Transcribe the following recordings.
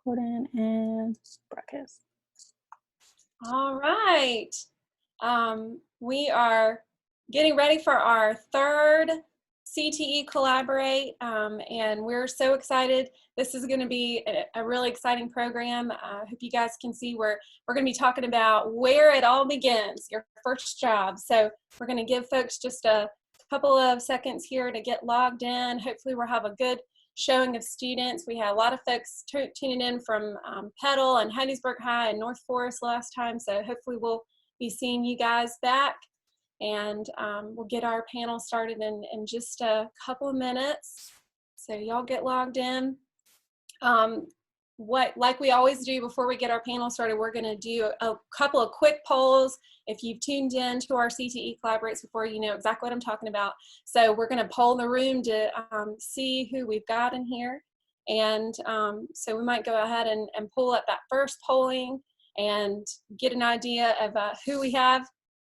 Recording and broadcast. All right. We are getting ready for our third CTE Collaborate, and we're so excited. This is going to be a really exciting program. I hope you guys can see we're going to be talking about where it all begins, your first job. So we're going to give folks just a couple of seconds here to get logged in. Hopefully we'll have a good showing of students. We had a lot of folks tuning in from Petal and Hattiesburg High and North Forrest last time, so hopefully we'll be seeing you guys back, and we'll get our panel started in just a couple of minutes. So y'all get logged in. Like we always do before we get our panel started, we're going to do a couple of quick polls. If you've tuned in to our CTE Collaborates before, you know exactly what I'm talking about. So we're going to poll the room to see who we've got in here. And so we might go ahead and pull up that first polling and get an idea of who we have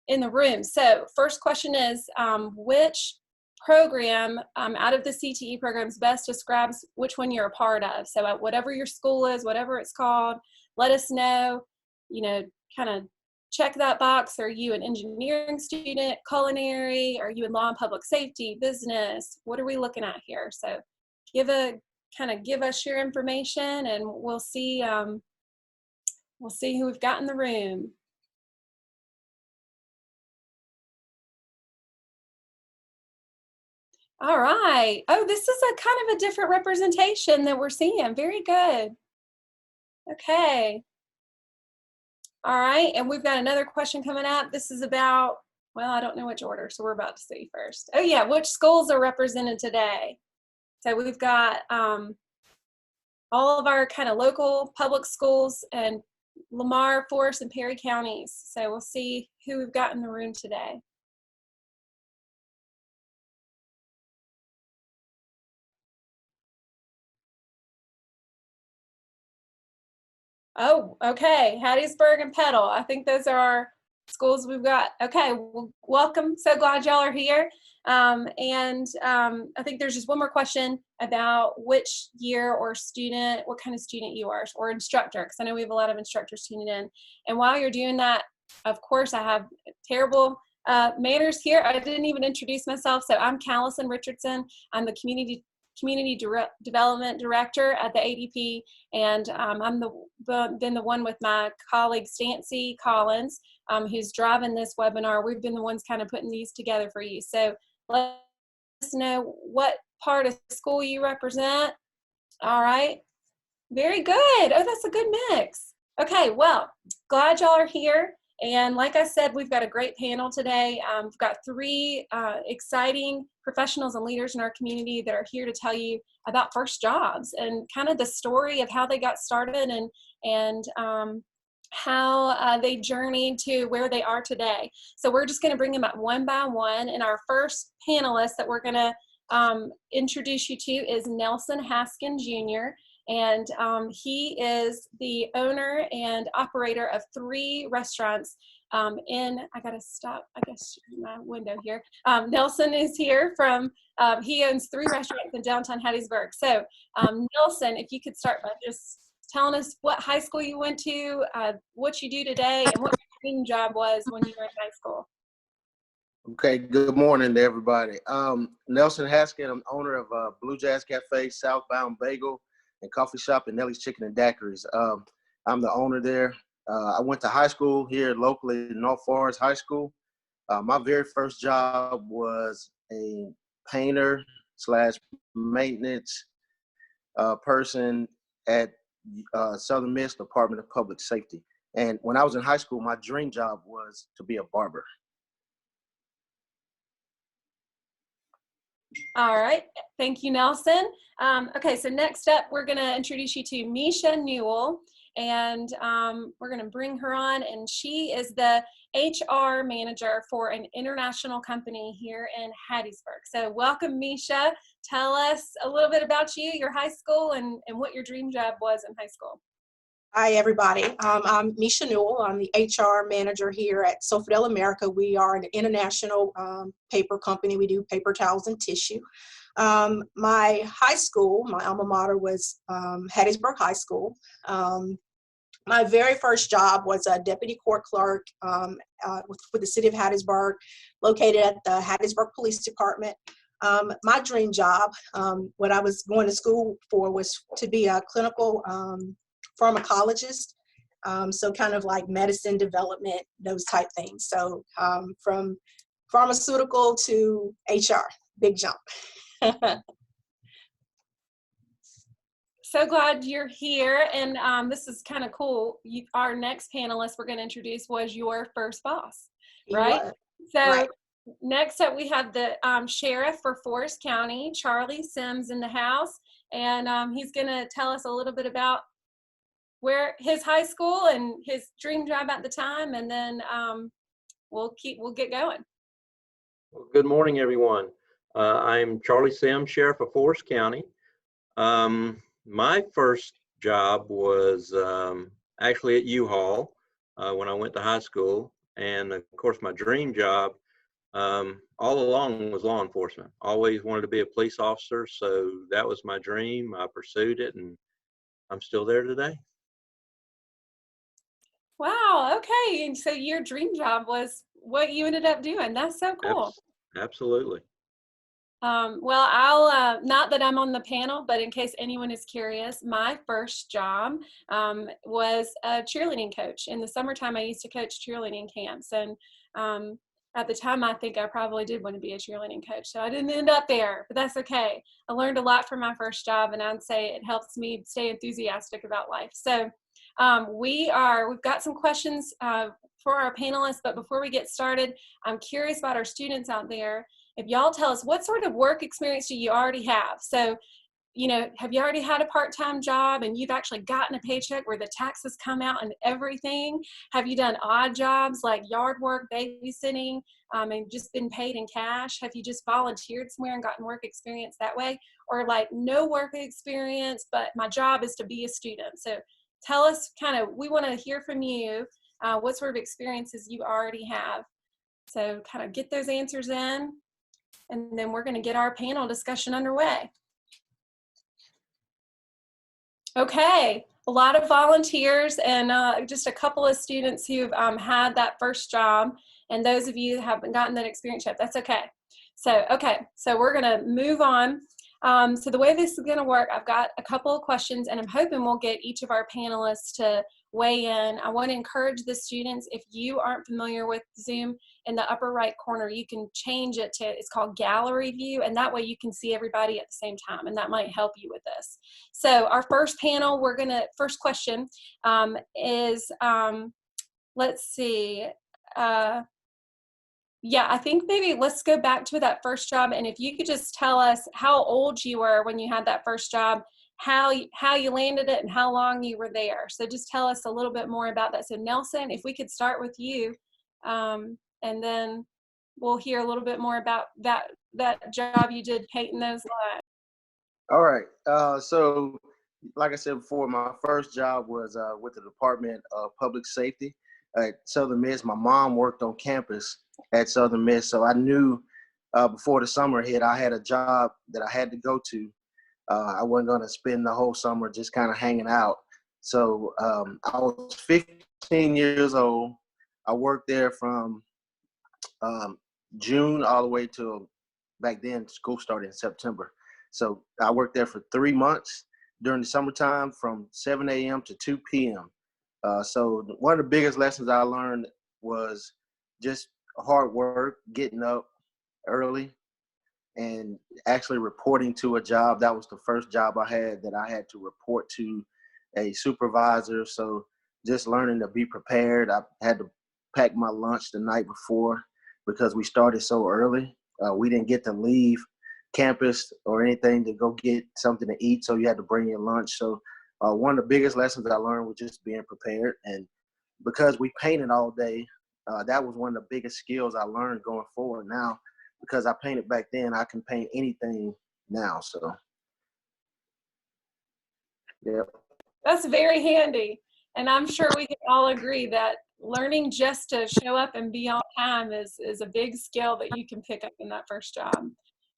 in the room. So first question is, which program out of the CTE programs best describes which one you're a part of? So at whatever your school is, whatever it's called, let us know, you know, kind of check that box. Are you an engineering student, culinary? Are you in law and public safety, business? What are we looking at here? So give us your information, and we'll see who we've got in the room. All right. Oh, this is a kind of a different representation that we're seeing. Very good. Okay. All right. And we've got another question coming up. This is about, well, I don't know which order, so we're about to see first. Oh, yeah. Which schools are represented today? So we've got all of our kind of local public schools and Lamar, Forrest, and Perry counties. So we'll see who we've got in the room today. Oh, okay. Hattiesburg and Petal. I think those are our schools we've got. Okay, well, welcome. So glad y'all are here. I think there's just one more question about which year or student, what kind of student you are, or instructor, because I know we have a lot of instructors tuning in. And while you're doing that, of course, I have terrible manners here. I didn't even introduce myself. So I'm Callison Richardson. I'm the Community Development Director at the ADP, and I'm been the one with my colleague Stancy Collins, who's driving this webinar. We've been the ones kind of putting these together for you. So let us know what part of school you represent. All right, very good. Oh, that's a good mix. Okay, well, glad y'all are here. And like I said, we've got a great panel today. We've got three exciting professionals and leaders in our community that are here to tell you about first jobs and kind of the story of how they got started and how they journeyed to where they are today. So we're just going to bring them up one by one. And our first panelist that we're going to introduce you to is Nelson Haskin Jr., and he is the owner and operator of 3 restaurants I gotta stop, I guess, my window here. Nelson is here from, he owns 3 restaurants in downtown Hattiesburg. So Nelson, if you could start by just telling us what high school you went to, what you do today, and what your dream job was when you were in high school. Okay, good morning to everybody. Nelson Haskin, I'm owner of Blue Jazz Cafe, Southbound Bagel, and coffee shop, and Nellie's Chicken and Daiquiris. I'm the owner there. I went to high school here locally, North Forrest High School. My very first job was a painter / maintenance person at Southern Miss Department of Public Safety. And when I was in high school, my dream job was to be a barber. All right, thank you, Nelson. Okay, so next up, we're gonna introduce you to Misha Newell, and we're gonna bring her on, and she is the HR manager for an international company here in Hattiesburg. So welcome, Misha. Tell us a little bit about you, your high school, and what your dream job was in high school. Hi, everybody. I'm Misha Newell. I'm the HR manager here at Sofidel America. We are an international paper company. We do paper towels and tissue. My high school, my alma mater was Hattiesburg High School. My very first job was a deputy court clerk for the city of Hattiesburg, located at the Hattiesburg Police Department. My dream job, what I was going to school for, was to be a clinical pharmacologist. So kind of like medicine development, those type things. So from pharmaceutical to HR, big jump. So glad you're here, and this is kind of cool. Our next panelist we're going to introduce was your first boss, right? So right. Next up we have the sheriff for Forrest County, Charlie Sims, in the house, and he's going to tell us a little bit about where his high school and his dream job at the time, and then we'll get going. Well, good morning, everyone. I'm Charlie Sims, Sheriff of Forrest County. My first job was actually at U-Haul when I went to high school. And of course, my dream job all along was law enforcement. Always wanted to be a police officer. So that was my dream. I pursued it, and I'm still there today. Wow, okay. And so your dream job was what you ended up doing. That's so cool. Absolutely. Well, I'll, not that I'm on the panel, but in case anyone is curious, my first job was a cheerleading coach. In the summertime, I used to coach cheerleading camps. And at the time, I think I probably did want to be a cheerleading coach. So I didn't end up there, but that's okay. I learned a lot from my first job, and I'd say it helps me stay enthusiastic about life. So we've got some questions for our panelists, but before we get started, I'm curious about our students out there. If y'all tell us, what sort of work experience do you already have? So, you know, have you already had a part-time job and you've actually gotten a paycheck where the taxes come out and everything? Have you done odd jobs like yard work, babysitting, and just been paid in cash? Have you just volunteered somewhere and gotten work experience that way? Or like no work experience, but my job is to be a student. So tell us we want to hear from you, what sort of experiences you already have. So kind of get those answers in, and then we're going to get our panel discussion underway. Okay, a lot of volunteers and just a couple of students who've had that first job, and those of you who haven't gotten that experience yet, that's okay. So we're going to move on. So the way this is going to work, I've got a couple of questions, and I'm hoping we'll get each of our panelists to weigh in. I want to encourage the students, if you aren't familiar with Zoom, in the upper right corner, you can change it to, it's called gallery view, and that way you can see everybody at the same time, and that might help you with this. So our first panel, first question is, let's see, yeah, I think maybe let's go back to that first job, and if you could just tell us how old you were when you had that first job, how you landed it, and how long you were there. So just tell us a little bit more about that. So Nelson, if we could start with you, and then we'll hear a little bit more about that job you did painting those lines. All right. So like I said before, my first job was with the Department of Public Safety at Southern Miss. My mom worked on campus at Southern Miss, so I knew before the summer hit, I had a job that I had to go to. I wasn't going to spend the whole summer just kind of hanging out. So I was 15 years old. I worked there from June all the way till back then. School started in September. So I worked there for 3 months during the summertime from 7 a.m. to 2 p.m. So one of the biggest lessons I learned was just hard work, getting up early, and actually reporting to a job. That was the first job I had that I had to report to a supervisor. So just learning to be prepared. I had to pack my lunch the night before because we started so early. We didn't get to leave campus or anything to go get something to eat, so you had to bring your lunch. So one of the biggest lessons I learned was just being prepared. And because we painted all day, that was one of the biggest skills I learned going forward. Now, because I painted back then, I can paint anything now. So, yeah. That's very handy. And I'm sure we can all agree that learning just to show up and be on time is a big skill that you can pick up in that first job.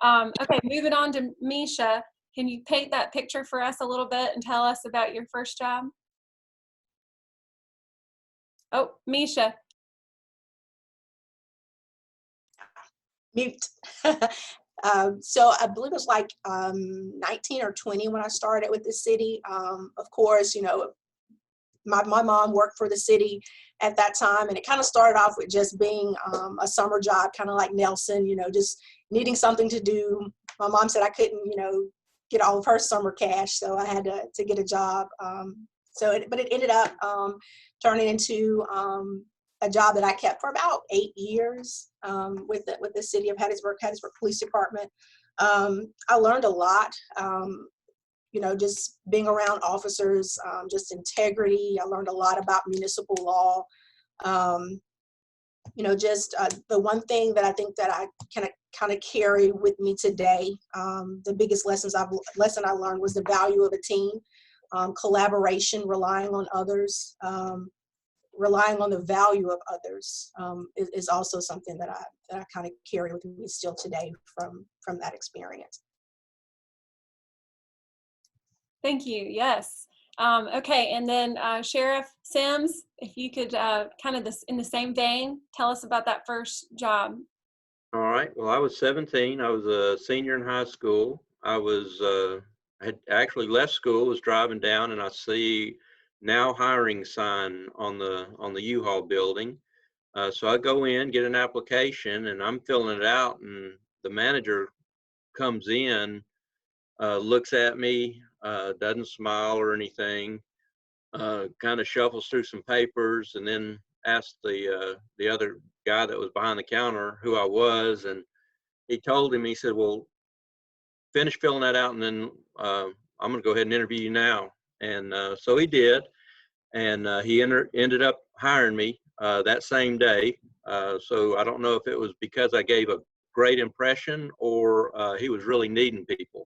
Okay, moving on to Misha. Can you paint that picture for us a little bit and tell us about your first job? Oh, Misha. Mute. So I believe it was like 19 or 20 when I started with the city. Of course, you know, my mom worked for the city at that time, and it kind of started off with just being a summer job, kind of like Nelson, you know, just needing something to do. My mom said I couldn't, you know, get all of her summer cash, so I had to get a job. But it ended up turning into a job that I kept for about 8 years with the city of Hattiesburg Police Department. I learned a lot. You know, just being around officers, just integrity. I learned a lot about municipal law. You know, just the one thing that I think that I kind of carry with me today, the biggest lesson I learned was the value of a team, collaboration, relying on others, relying on the value of others is also something that I kind of carry with me still today from that experience. Thank you. Yes. Okay, and then Sheriff Sims, if you could kind of in the same vein, tell us about that first job. All right. Well, I was 17. I was a senior in high school. I had actually left school, was driving down, and I see now hiring sign on the U-Haul building. So I go in, get an application, and I'm filling it out, and the manager comes in, looks at me, doesn't smile or anything, kind of shuffles through some papers, and then asked the other guy that was behind the counter who I was, and he told him, he said, well, finish filling that out, and then I'm going to go ahead and interview you now. And so he did, and he ended up hiring me that same day. So I don't know if it was because I gave a great impression or he was really needing people.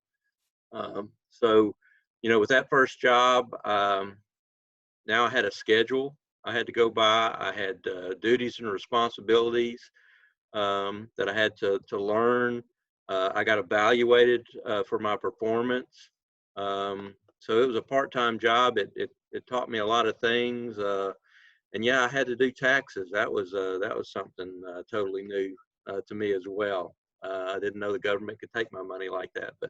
So, you know, with that first job, now I had a schedule I had to go by. I had duties and responsibilities that I had to learn. I got evaluated for my performance. So it was a part-time job. It taught me a lot of things. And yeah, I had to do taxes. That was something totally new to me as well. I didn't know the government could take my money like that, but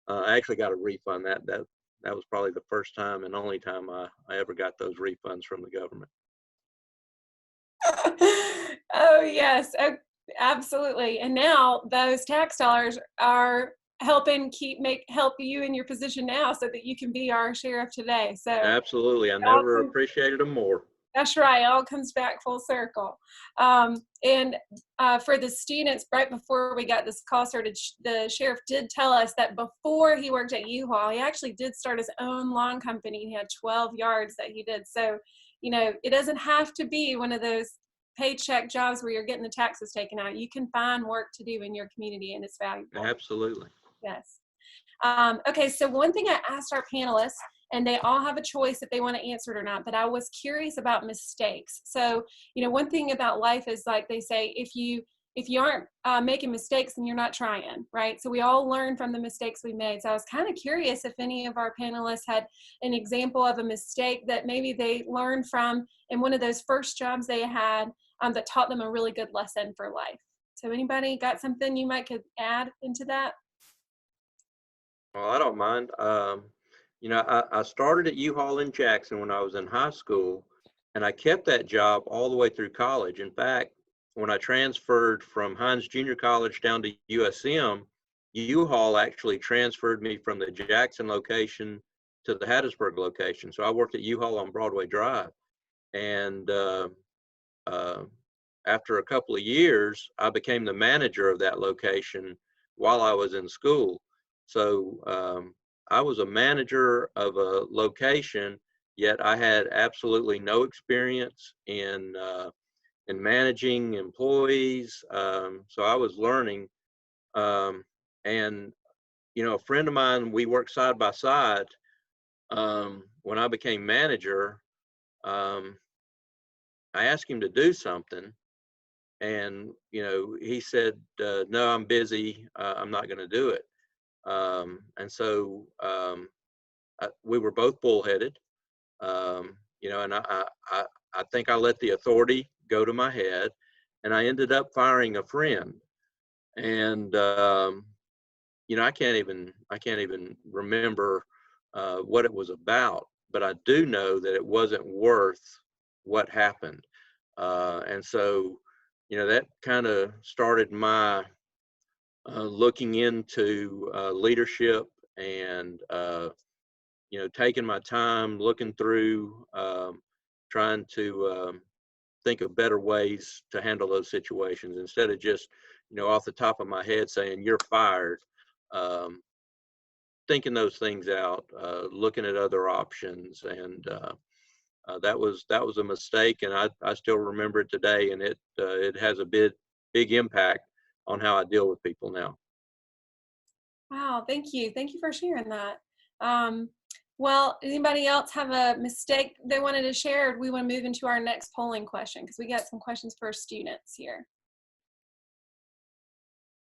I actually got a refund. That was probably the first time and only time I ever got those refunds from the government. Oh yes, absolutely. And now those tax dollars are helping help you in your position now, so that you can be our sheriff today. So absolutely, I never appreciated them more. That's right. It all comes back full circle. And for the students, right before we got this call started, the sheriff did tell us that before he worked at U-Haul, he actually did start his own lawn company. He had 12 yards that he did. So, you know, it doesn't have to be one of those paycheck jobs where you're getting the taxes taken out. You can find work to do in your community, and it's valuable. Absolutely. Yes. Okay, so one thing I asked our panelists, and they all have a choice if they want to answer it or not, but I was curious about mistakes. So, you know, one thing about life is, like they say, if you aren't making mistakes, then you're not trying, right? So we all learn from the mistakes we made. So I was kind of curious if any of our panelists had an example of a mistake that maybe they learned from in one of those first jobs they had that taught them a really good lesson for life. So anybody got something you might could add into that? Well, I don't mind. You know, I started at U-Haul in Jackson when I was in high school, and I kept that job all the way through college. In fact, when I transferred from Hines Junior College down to USM, U-Haul actually transferred me from the Jackson location to the Hattiesburg location. So I worked at U-Haul on Broadway Drive. And after a couple of years, I became the manager of that location while I was in school. So I was a manager of a location, yet I had absolutely no experience in managing employees. So I was learning. And, you know, a friend of mine, we worked side by side. When I became manager, I asked him to do something, And, he said, no, I'm busy. I'm not going to do it. And so we were both bullheaded, and I think I let the authority go to my head, and I ended up firing a friend. And, I can't even remember what it was about, but I do know that it wasn't worth what happened. And so, that kind of started my looking into leadership and, taking my time, looking through, trying to think of better ways to handle those situations instead of just, off the top of my head saying, you're fired. Thinking those things out, looking at other options. And that was a mistake. And I still remember it today. And it has a big impact on how I deal with people now. Wow, thank you. Thank you for sharing that. Well, anybody else have a mistake they wanted to share? Or we want to move into our next polling question because we got some questions for students here.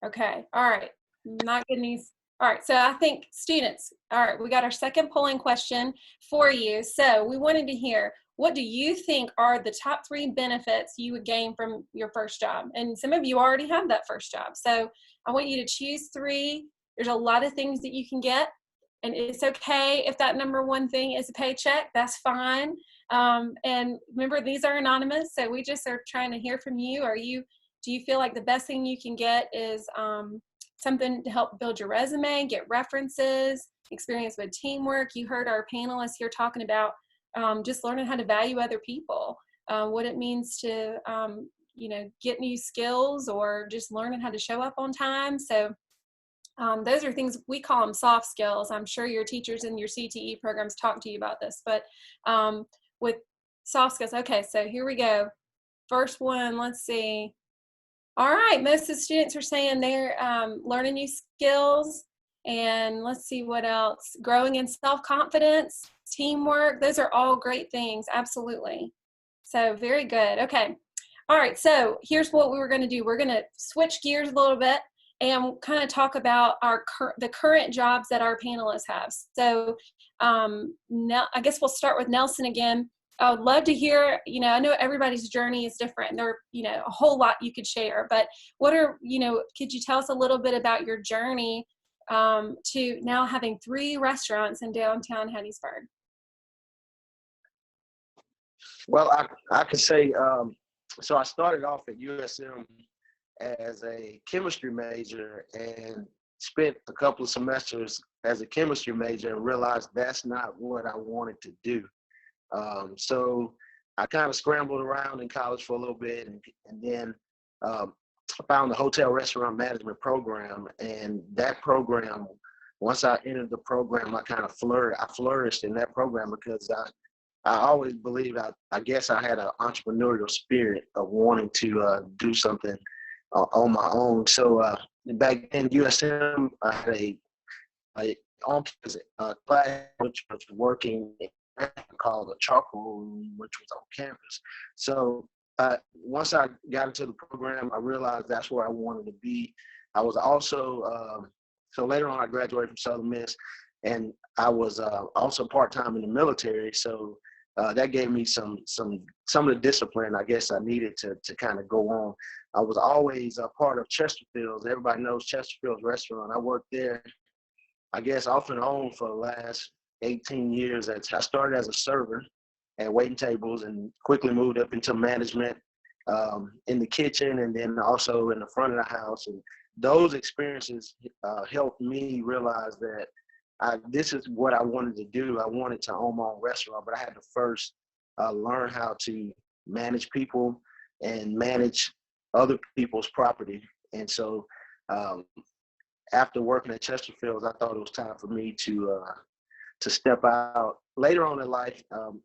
Okay, all right. Not getting these. All right, so I think students, all right, we got our second polling question for you. So we wanted to hear, what do you think are the top 3 benefits you would gain from your first job? And some of you already have that first job. So I want you to choose 3. There's a lot of things that you can get, and it's okay if that number 1 thing is a paycheck, that's fine. And remember, these are anonymous, so we just are trying to hear from you. Do you feel like the best thing you can get is something to help build your resume, get references, experience with teamwork? You heard our panelists here talking about just learning how to value other people, what it means to, get new skills, or just learning how to show up on time. So those are things, we call them soft skills. I'm sure your teachers in your CTE programs talk to you about this, but with soft skills. Okay, so here we go. First one, let's see. All right, most of the students are saying they're learning new skills, and let's see what else. Growing in self-confidence, teamwork, those are all great things, absolutely. So very good, okay. All right, so here's what we were gonna do. We're gonna switch gears a little bit and kind of talk about the current jobs that our panelists have. So now I guess we'll start with Nelson again. I would love to hear, I know everybody's journey is different. There are, a whole lot you could share, but could you tell us a little bit about your journey to now having 3 restaurants in downtown Hattiesburg? Well, I could say, so I started off at USM as a chemistry major and spent a couple of semesters as a chemistry major and realized that's not what I wanted to do. So I kind of scrambled around in college for a little bit, and then I found the hotel restaurant management program. And that program, once I entered the program, I flourished in that program because I always believed, I guess I had an entrepreneurial spirit of wanting to do something on my own. So back in USM, I had a on-campus class which was working called a charcoal room, which was on campus. So once I got into the program, I realized that's where I wanted to be. I was also, so later on I graduated from Southern Miss, and I was also part-time in the military. So that gave me some of the discipline I guess I needed to kind of go on. I was always a part of Chesterfield's. Everybody knows Chesterfield's restaurant. I worked there, I guess, off and on for the last 18 years. I started as a server at waiting tables and quickly moved up into management in the kitchen and then also in the front of the house. And those experiences helped me realize that this is what I wanted to do. I wanted to own my own restaurant, but I had to first learn how to manage people and manage other people's property. And so after working at Chesterfield's, I thought it was time for me to step out later on in life.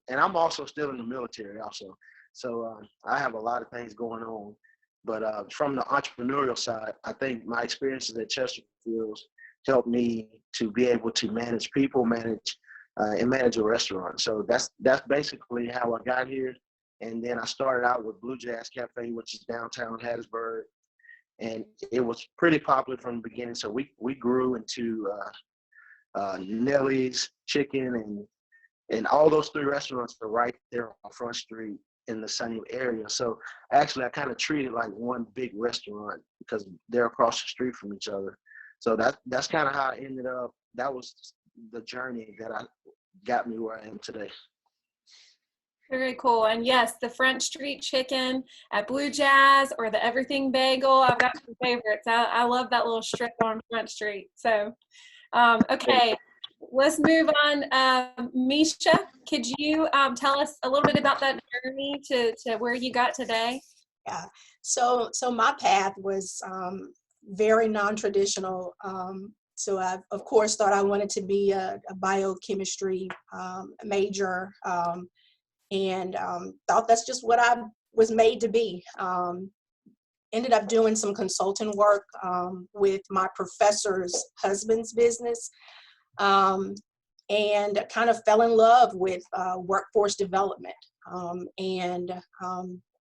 And I'm also still in the military also. So I have a lot of things going on. But from the entrepreneurial side, I think my experiences at Chesterfield's helped me to be able to manage people, and manage a restaurant. So that's basically how I got here. And then I started out with Blue Jazz Cafe, which is downtown Hattiesburg. And it was pretty popular from the beginning. So we grew into Nellie's Chicken, and all those 3 restaurants are right there on Front Street in the Sunny area. So actually, I kind of treat it like one big restaurant because they're across the street from each other. So that's kind of how I ended up. That was the journey that got me where I am today. Very cool. And yes, the Front Street Chicken at Blue Jazz or the Everything Bagel. I've got some favorites. I love that little strip on Front Street. So, okay, let's move on. Misha, could you tell us a little bit about that journey to where you got today? Yeah. So my path was very non-traditional. So I, of course, thought I wanted to be a biochemistry major. And thought that's just what I was made to be. Ended up doing some consulting work with my professor's husband's business, and kind of fell in love with workforce development, and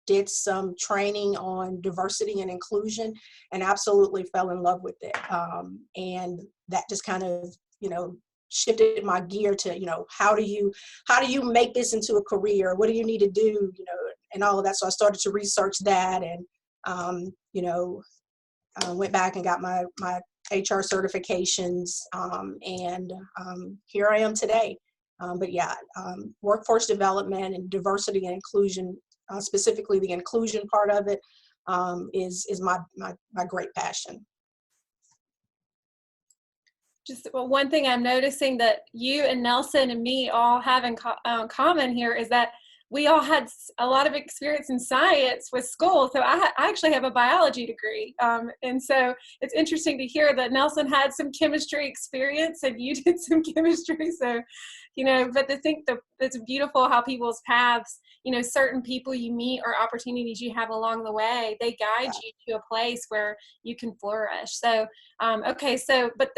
did some training on diversity and inclusion, and absolutely fell in love with it. And that just kind of, shifted my gear to, how do you make this into a career? What do you need to do? And all of that. So I started to research that, and went back and got my HR certifications, and here I am today. But yeah, workforce development and diversity and inclusion, specifically the inclusion part of it, is my great passion. Just one thing I'm noticing that you and Nelson and me all have in common here is that we all had a lot of experience in science with school. So I actually have a biology degree. And so it's interesting to hear that Nelson had some chemistry experience and you did some chemistry. So, but to think that it's beautiful how people's paths, certain people you meet or opportunities you have along the way, they guide you to a place where you can flourish. So, okay, so, but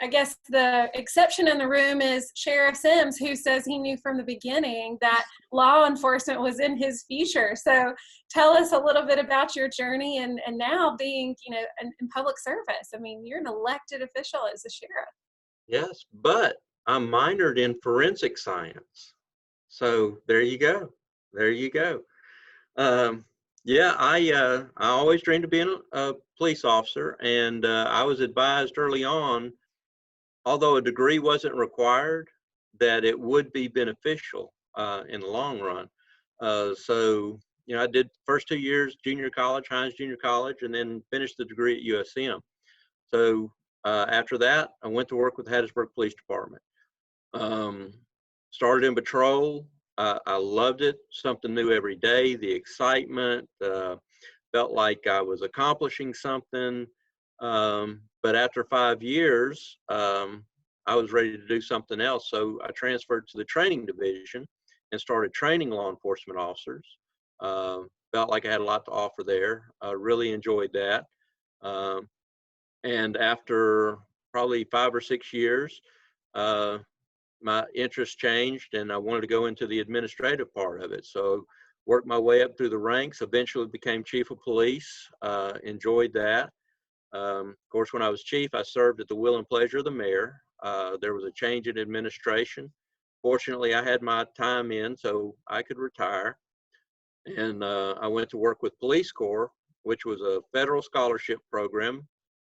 I guess the exception in the room is Sheriff Sims, who says he knew from the beginning that law enforcement was in his future. So tell us a little bit about your journey and now being, in public service. I mean, you're an elected official as a sheriff. Yes, but I'm minored in forensic science. So there you go. There you go. Yeah, I always dreamed of being a police officer, and I was advised early on, although a degree wasn't required, that it would be beneficial in the long run. So, I did first 2 years junior college, Hines Junior College, and then finished the degree at USM. So after that, I went to work with the Hattiesburg Police Department. Started in patrol. I loved it, something new every day, the excitement, felt like I was accomplishing something. But after 5 years, I was ready to do something else. So I transferred to the training division and started training law enforcement officers. Felt like I had a lot to offer there. I really enjoyed that. And after probably 5 or 6 years, my interest changed and I wanted to go into the administrative part of it. So worked my way up through the ranks, eventually became chief of police, enjoyed that. Of course, when I was chief, I served at the will and pleasure of the mayor. There was a change in administration. Fortunately, I had my time in so I could retire. And I went to work with Police Corps, which was a federal scholarship program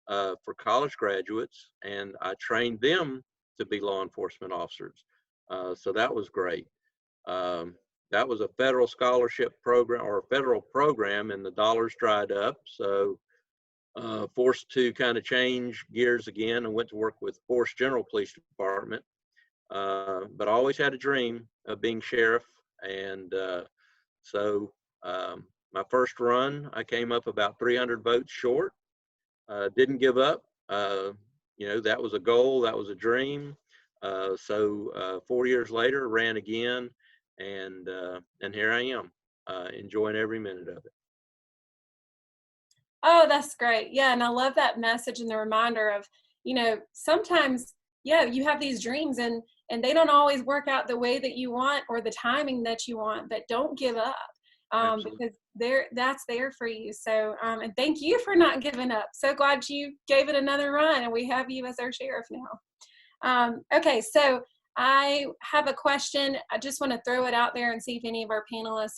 for college graduates. And I trained them to be law enforcement officers. So that was great. That was a federal scholarship program or a federal program, and the dollars dried up. So forced to kind of change gears again and went to work with Forrest General Police Department. But I always had a dream of being sheriff. And so my first run, I came up about 300 votes short. Didn't give up. That was a goal, that was a dream. So 4 years later, ran again, and here I am, enjoying every minute of it. Oh, that's great. Yeah, and I love that message and the reminder of, sometimes, you have these dreams and and they don't always work out the way that you want or the timing that you want, but don't give up. Because that's there for you. So, and thank you for not giving up. So glad you gave it another run, and we have you as our sheriff now. Okay, so I have a question. I just want to throw it out there and see if any of our panelists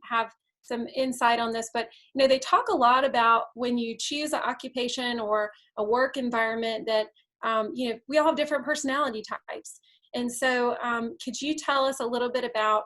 have some insight on this. But they talk a lot about when you choose an occupation or a work environment that we all have different personality types. And so, could you tell us a little bit about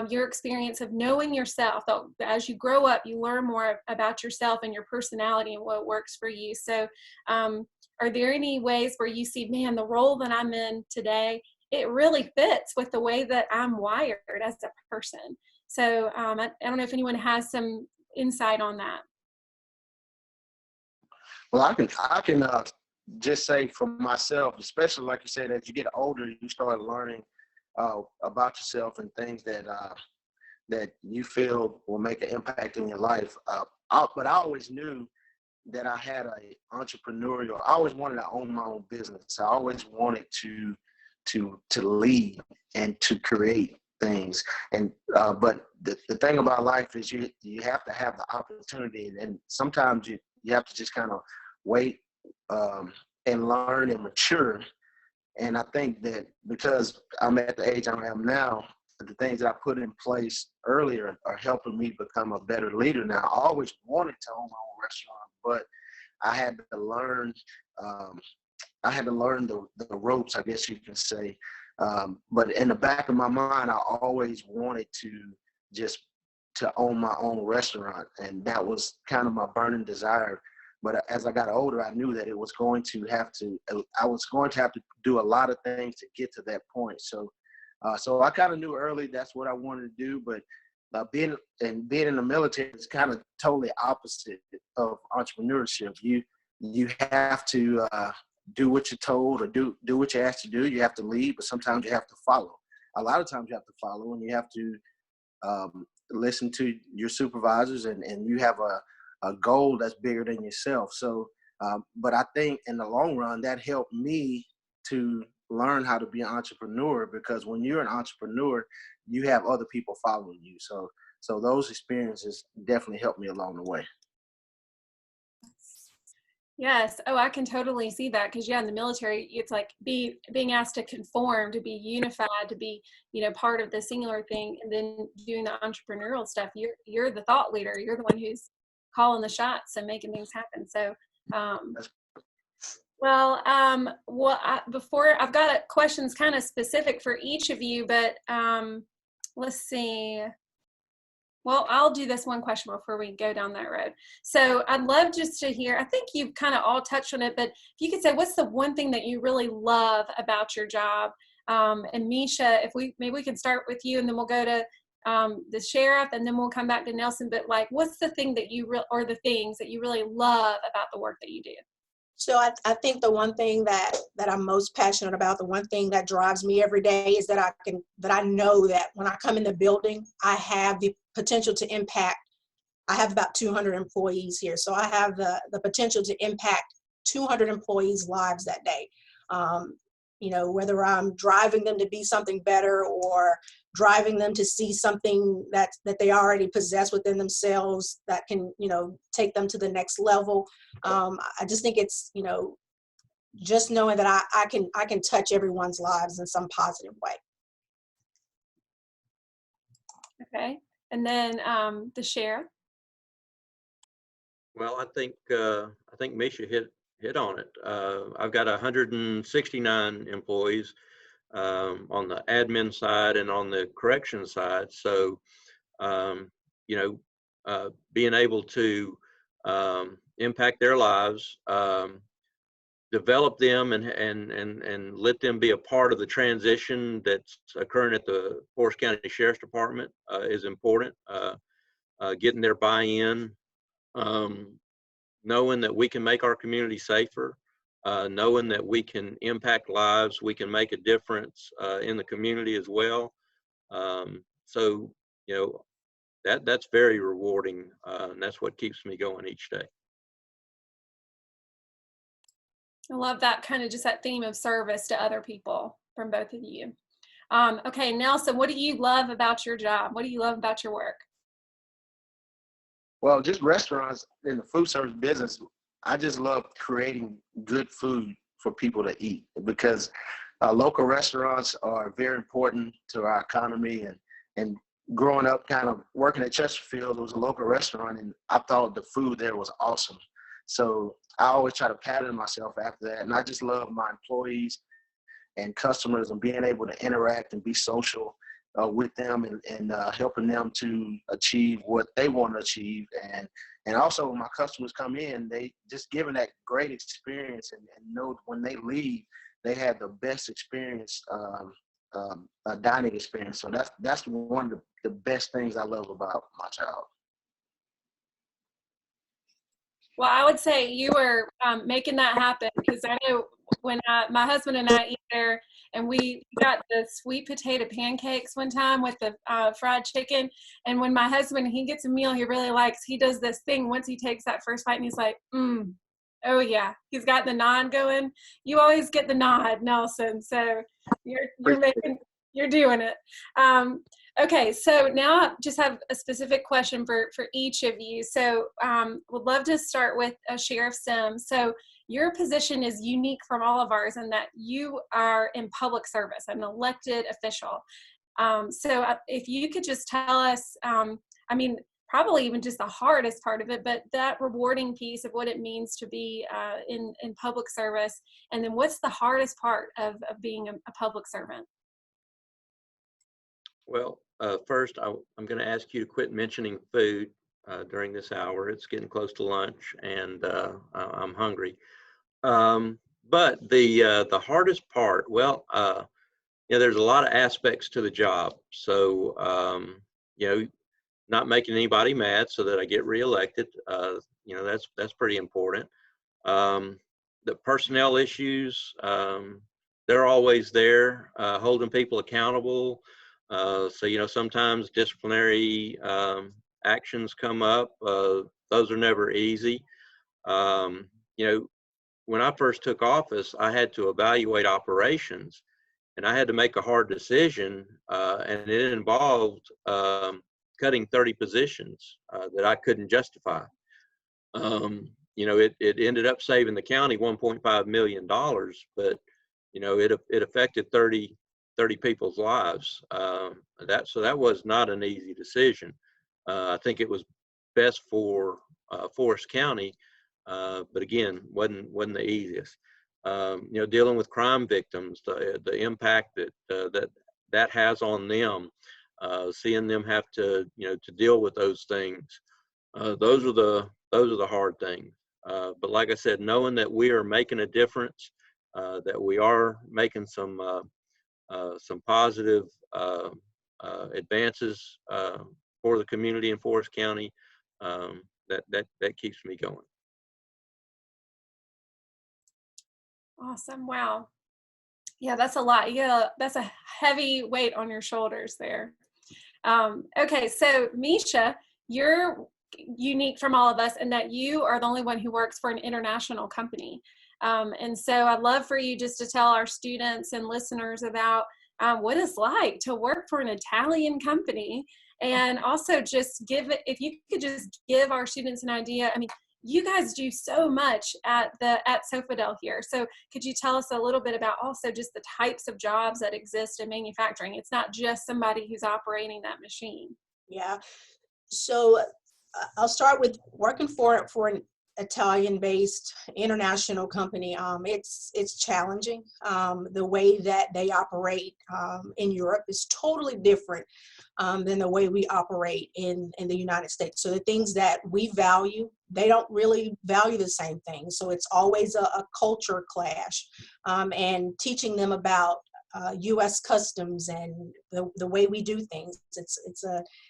your experience of knowing yourself? As you grow up, you learn more about yourself and your personality and what works for you. So are there any ways where you see, man, the role that I'm in today, it really fits with the way that I'm wired as a person? So I don't know if anyone has some insight on that. Well, I can just say for myself, especially like you said, as you get older, you start learning about yourself and things that you feel will make an impact in your life. But I always knew that I had a entrepreneurial. I always wanted to own my own business. I always wanted to lead and to create things. And but the thing about life is you have to have the opportunity, and sometimes you have to just kind of wait and learn and mature. And I think that because I'm at the age I am now, the things that I put in place earlier are helping me become a better leader now. I always wanted to own my own restaurant, but I had to learn. The ropes, I guess you can say. But in the back of my mind, I always wanted to own my own restaurant, and that was kind of my burning desire. But as I got older, I knew that I was going to have to do a lot of things to get to that point. So I kind of knew early that's what I wanted to do. But being in the military is kind of totally opposite of entrepreneurship. You have to do what you're told, or do what you're asked to do. You have to lead, but sometimes you have to follow. A lot of times you have to follow, and you have to listen to your supervisors, and you have a goal that's bigger than yourself. So, but I think in the long run, that helped me to learn how to be an entrepreneur, because when you're an entrepreneur, you have other people following you. So those experiences definitely helped me along the way. Yes. Oh, I can totally see that, because in the military, it's like being asked to conform, to be unified, to be, part of the singular thing, and then doing the entrepreneurial stuff. You're the thought leader. You're the one who's calling the shots and making things happen. So, before I've got questions kind of specific for each of you, but let's see. Well, I'll do this one question before we go down that road. So I'd love just to hear, I think you've kind of all touched on it, but if you could say, what's the one thing that you really love about your job? And Misha, maybe we can start with you, and then we'll go to the sheriff, and then we'll come back to Nelson. But what's the thing that or the things that you really love about the work that you do? So I think the one thing that I'm most passionate about, the one thing that drives me every day, is that I know that when I come in the building, I have the potential to impact. I have about 200 employees here, so I have the potential to impact 200 employees' lives that day. Whether I'm driving them to be something better, or driving them to see something that they already possess within themselves that can, take them to the next level. I just think it's, just knowing that I can touch everyone's lives in some positive way. Okay. And then the sheriff. Well, I think Misha hit on it. I've got 169 employees on the admin side and on the correction side. So, being able to impact their lives, develop them, and let them be a part of the transition that's occurring at the Forrest County Sheriff's Department is important. Getting their buy-in, knowing that we can make our community safer, knowing that we can impact lives, we can make a difference in the community as well. So, that's very rewarding, and that's what keeps me going each day. I love that, kind of just that theme of service to other people from both of you. Okay, Nelson, what do you love about your job? What do you love about your work? Well, just restaurants in the food service business, I just love creating good food for people to eat because local restaurants are very important to our economy. And growing up, kind of working at Chesterfield, it was a local restaurant, and I thought the food there was awesome. So I always try to pattern myself after that. And I just love my employees and customers and being able to interact and be social with them and helping them to achieve what they want to achieve. And also when my customers come in, they just giving that great experience and know when they leave, they had the best experience, dining experience. So that's one of the best things I love about my job. Well, I would say you were making that happen because I know when my husband and I eat there, and we got the sweet potato pancakes one time with the fried chicken. And when my husband, he gets a meal he really likes, he does this thing once he takes that first bite and he's like, oh yeah, he's got the nod going. You always get the nod, Nelson. So you're doing it. Okay, so now I just have a specific question for each of you. So would love to start with Sheriff Sims. So your position is unique from all of ours in that you are in public service, an elected official. So if you could just tell us, I mean, probably even just the hardest part of it, but that rewarding piece of what it means to be in public service, and then what's the hardest part of being a public servant? Well, first, I'm going to ask you to quit mentioning food during this hour. It's getting close to lunch, and I'm hungry. But the hardest part, well, there's a lot of aspects to the job. So, not making anybody mad so that I get reelected. That's pretty important. The personnel issues, they're always there, holding people accountable. So, sometimes disciplinary actions come up. Those are never easy. When I first took office, I had to evaluate operations, and I had to make a hard decision, and it involved cutting 30 positions that I couldn't justify. It ended up saving the county $1.5 million, but it affected 30 people's lives. So that was not an easy decision. I think it was best for Forrest County, but again, wasn't the easiest. Dealing with crime victims, the impact that has on them, seeing them have to deal with those things. Those are the hard things. But like I said, knowing that we are making a difference, that we are making some positive advances for the community in Forrest County, that keeps me going. Awesome. Wow. Yeah, that's a lot. Yeah, that's a heavy weight on your shoulders there. Okay, so Misha, you're unique from all of us in that you are the only one who works for an international company. And so I'd love for you just to tell our students and listeners about what it's like to work for an Italian company, and also just if you could just give our students an idea. I mean, you guys do so much at Sofidel here. So could you tell us a little bit about also just the types of jobs that exist in manufacturing? It's not just somebody who's operating that machine. Yeah. So I'll start with working for an Italian-based international company. It's challenging. The way that they operate in Europe is totally different than the way we operate in the United States. So the things that we value, they don't really value the same things. So it's always a culture clash, and teaching them about U.S. customs and the way we do things.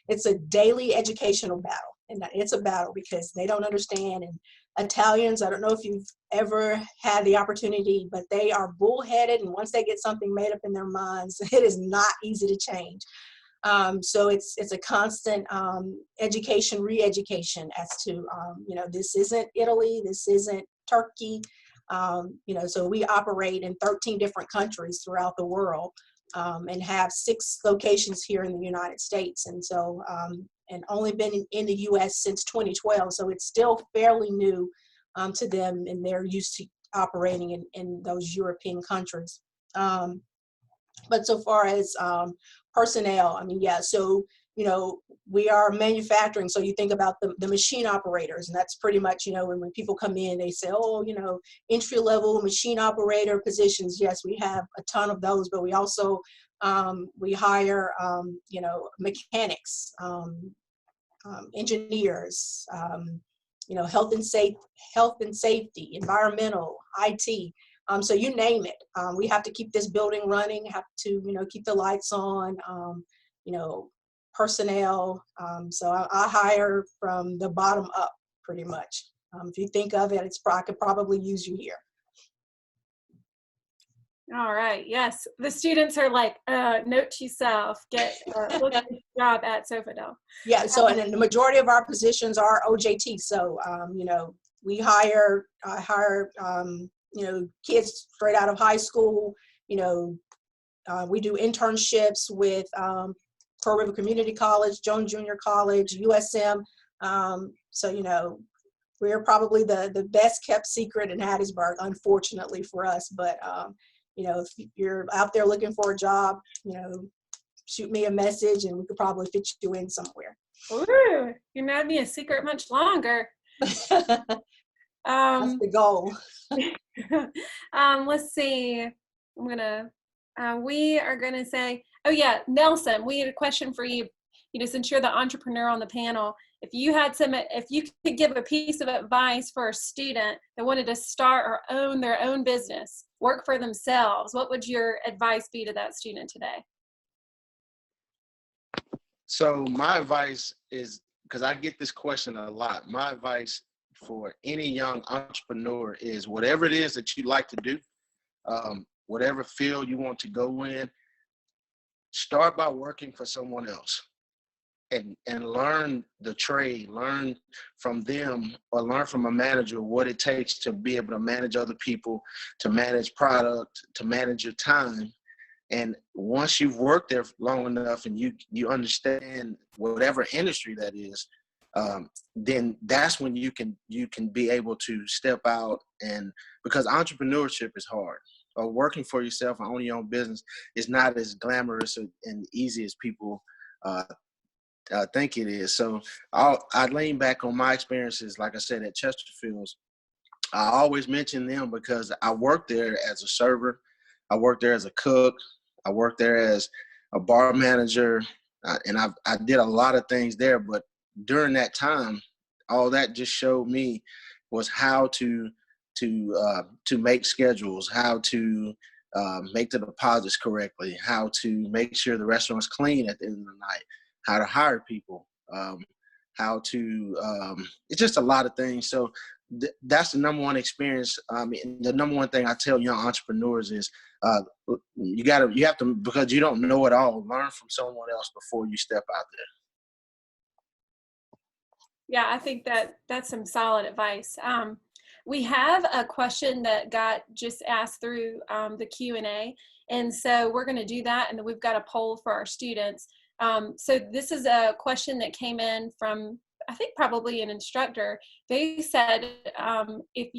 It's a daily educational battle. And it's a battle because they don't understand. And Italians, I don't know if you've ever had the opportunity, but they are bullheaded. And once they get something made up in their minds, it is not easy to change. So it's a constant education, re-education as to, this isn't Italy, this isn't Turkey. So we operate in 13 different countries throughout the world. and have 6 locations here in the United States. And so, and only been in the US since 2012. So it's still fairly new to them, and they're used to operating in those European countries. But so far as personnel, I mean, yeah, so, you know, we are manufacturing. So you think about the machine operators, and that's pretty much, you know, when people come in, they say, oh, you know, entry level machine operator positions. Yes, we have a ton of those, but we also, we hire, you know, mechanics, engineers, you know, health and safety, environmental, IT. So you name it. We have to keep this building running, have to, you know, keep the lights on, you know, personnel. So I hire from the bottom up pretty much. If you think of it, I could probably use you here. All right. Yes. The students are like, note to self, look at the job at Sofidel. Yeah. So, and then the majority of our positions are OJT. So, you know, I hire, you know, kids straight out of high school. You know, we do internships with Pearl River Community College, Jones Junior College, USM. So, you know, we're probably the best kept secret in Hattiesburg, unfortunately for us. But, you know, if you're out there looking for a job, you know, shoot me a message and we could probably fit you in somewhere. Ooh, you're not be a secret much longer. That's the goal. Let's see. We are gonna say, oh yeah, Nelson, we had a question for you. You know, since you're the entrepreneur on the panel, if you could give a piece of advice for a student that wanted to start or own their own business, work for themselves, what would your advice be to that student today? So my advice is, because I get this question a lot, my advice for any young entrepreneur is whatever it is that you like to do, whatever field you want to go in, start by working for someone else and learn the trade, learn from them or learn from a manager what it takes to be able to manage other people, to manage product, to manage your time. And once you've worked there long enough and you understand whatever industry that is, then that's when you can be able to step out, and because entrepreneurship is hard. Or working for yourself and owning your own business is not as glamorous and easy as people think it is. So I lean back on my experiences, like I said, at Chesterfield's. I always mention them because I worked there as a server. I worked there as a cook. I worked there as a bar manager. And I did a lot of things there. But during that time, all that just showed me was how to make schedules, how to make the deposits correctly, how to make sure the restaurant's clean at the end of the night, how to hire people, how to, it's just a lot of things. So that's the number one experience. The number one thing I tell young entrepreneurs is you have to, because you don't know it all, learn from someone else before you step out there. Yeah, I think that's some solid advice. We have a question that got just asked through the Q&A, and so we're going to do that, and then we've got a poll for our students. So this is a question that came in from, I think, probably an instructor. They said,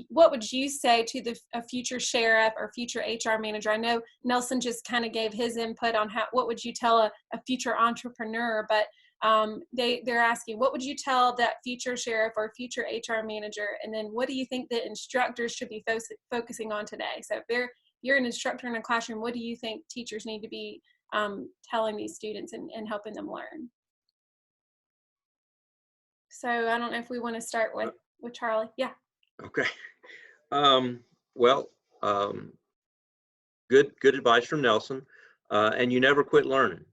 what would you say to a future sheriff or future HR manager? I know Nelson just kind of gave his input on what would you tell a future entrepreneur, but they're asking, what would you tell that future sheriff or future HR manager? And then what do you think that instructors should be focusing on today? So if you're an instructor in a classroom, what do you think teachers need to be telling these students and helping them learn? So I don't know if we want to start with Charlie. Yeah. Okay. Well, good advice from Nelson. And you never quit learning.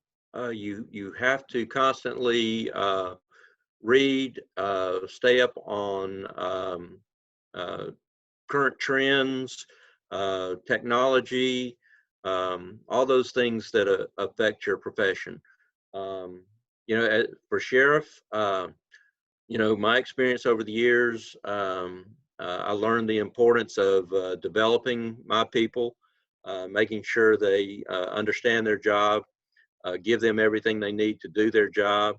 You have to constantly read, stay up on current trends, technology, all those things that affect your profession. You know, for sheriff, you know, my experience over the years, I learned the importance of developing my people, making sure they understand their job, give them everything they need to do their job.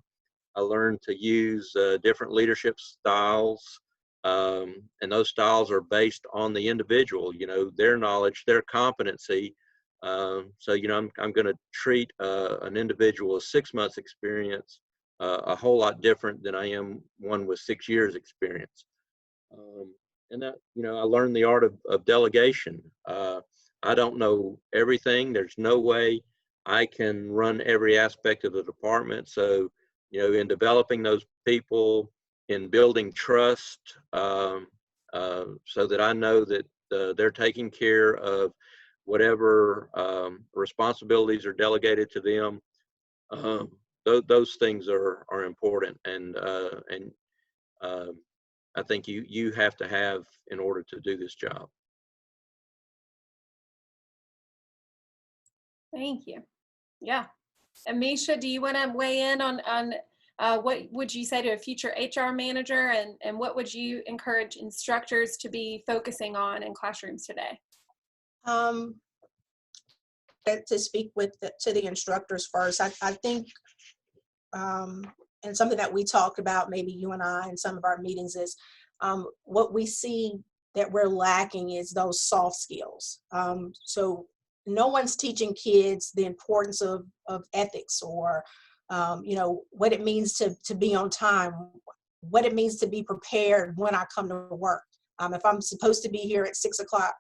I learned to use different leadership styles, and those styles are based on the individual, you know, their knowledge, their competency. So, you know, I'm going to treat an individual with 6 months experience a whole lot different than I am one with 6 years experience. And that, you know, I learned the art of delegation. I don't know everything. There's no way I can run every aspect of the department. So, you know, in developing those people, in building trust, so that I know that they're taking care of whatever responsibilities are delegated to them. Those things are important, and I think you have to have in order to do this job. Thank you. Yeah. And Misha, do you want to weigh in on what would you say to a future HR manager, and what would you encourage instructors to be focusing on in classrooms today? To speak to the instructors first, I think, and something that we talked about, maybe you and I in some of our meetings, is what we see that we're lacking is those soft skills. So no one's teaching kids the importance of ethics, or you know, what it means to be on time, what it means to be prepared when I come to work. If I'm supposed to be here at 6 o'clock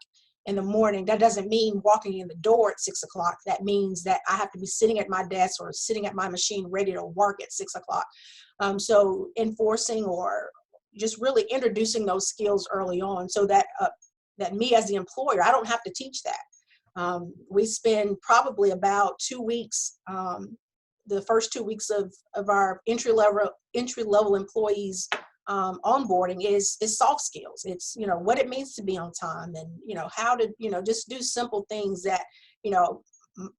in the morning, that doesn't mean walking in the door at 6 o'clock. That means that I have to be sitting at my desk or sitting at my machine ready to work at 6 o'clock. So enforcing or just really introducing those skills early on, so that that me as the employer, I don't have to teach that. We spend probably about 2 weeks, the first 2 weeks of our entry level employees onboarding is soft skills. It's, you know, what it means to be on time, and, you know, how to, you know, just do simple things that, you know,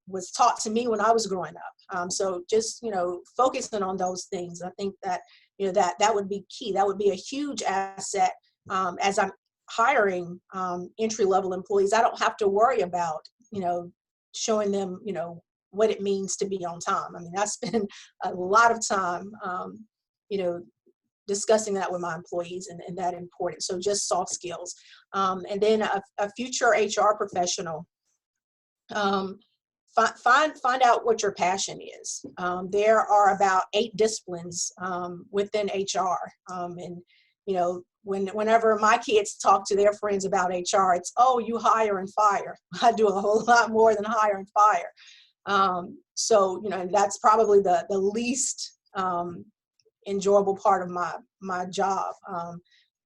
was taught to me when I was growing up. So just, you know, focusing on those things, I think that, you know, that would be key. That would be a huge asset as I'm hiring entry level employees. I don't have to worry about, you know, showing them, you know, what it means to be on time. I mean, I spend a lot of time, you know, discussing that with my employees, and that important. So just soft skills. And then a future HR professional, find out what your passion is. There are about 8 disciplines within HR. And, you know, whenever my kids talk to their friends about HR, it's, oh, you hire and fire. I do a whole lot more than hire and fire. So, you know, that's probably the least enjoyable part of my job.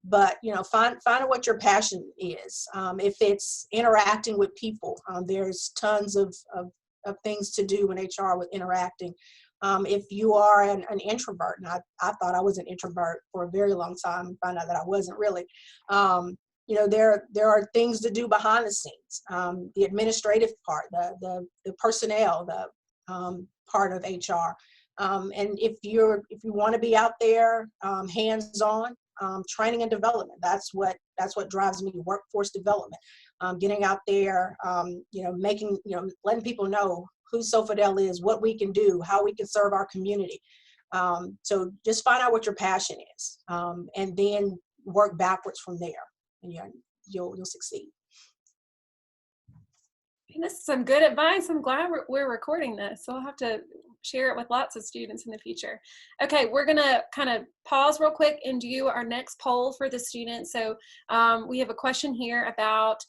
But, you know, find out what your passion is. If it's interacting with people, there's tons of things to do in HR with interacting. If you are an introvert, and I thought I was an introvert for a very long time, and found out that I wasn't really. You know, there are things to do behind the scenes. The administrative part, the personnel, the part of HR. And if you want to be out there, hands-on, training and development, that's what drives me. Workforce development, getting out there, you know, making, you know, letting people know who Sofidel is, what we can do, how we can serve our community. So just find out what your passion is, and then work backwards from there, and you'll succeed. This is some good advice. I'm glad we're recording this, so I'll have to share it with lots of students in the future. Okay, we're gonna kind of pause real quick and do our next poll for the students. So we have a question here about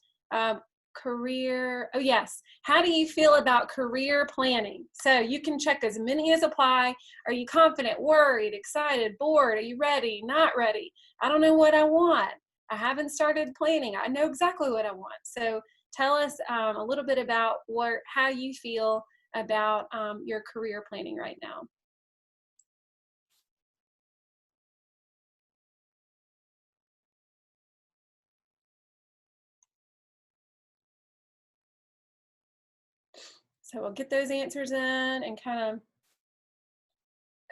career. Oh yes, how do you feel about career planning? So you can check as many as apply. Are you confident, worried, excited, bored? Are you ready, not ready? I don't know what I want. I haven't started planning. I know exactly what I want. So tell us a little bit about how you feel about your career planning right now. So we'll get those answers in and kind of,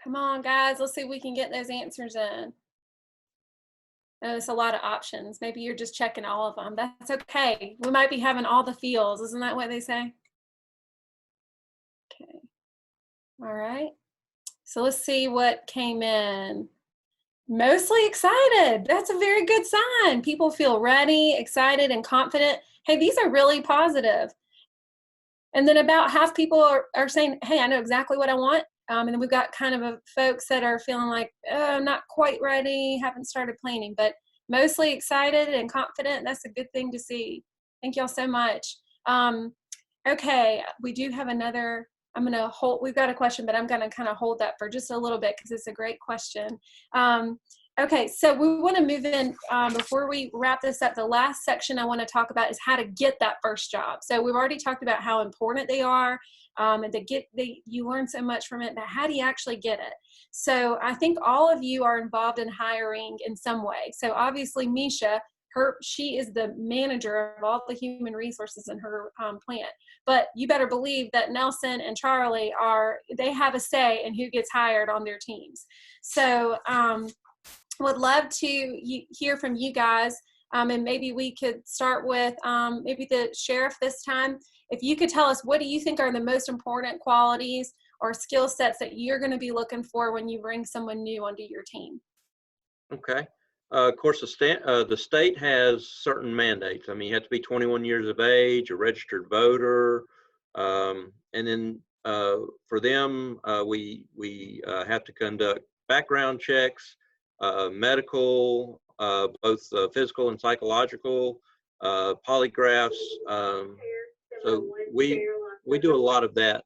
come on guys, let's see if we can get those answers in. It's a lot of options. Maybe you're just checking all of them. That's okay. We might be having all the feels. Isn't that what they say? Okay. All right. So let's see what came in. Mostly excited. That's a very good sign. People feel ready, excited, and confident. Hey, these are really positive. And then about half people are saying, hey, I know exactly what I want. And then we've got kind of folks that are feeling like, oh, I'm not quite ready, haven't started planning, but mostly excited and confident. That's a good thing to see. Thank y'all so much. Okay, we do have another, we've got a question, but I'm gonna kind of hold that for just a little bit because it's a great question. Okay, so we want to move in, before we wrap this up, the last section I want to talk about is how to get that first job. So we've already talked about how important they are, and you learn so much from it, but how do you actually get it? So I think all of you are involved in hiring in some way. So obviously Misha, she is the manager of all the human resources in her plant. But you better believe that Nelson and Charlie they have a say in who gets hired on their teams. So would love to hear from you guys, and maybe we could start with maybe the sheriff this time. If you could tell us, what do you think are the most important qualities or skill sets that you're going to be looking for when you bring someone new onto your team? Okay. Of course, the state has certain mandates. I mean, you have to be 21 years of age, a registered voter, and then for them, we have to conduct background checks, medical, both physical and psychological, polygraphs. So we do a lot of that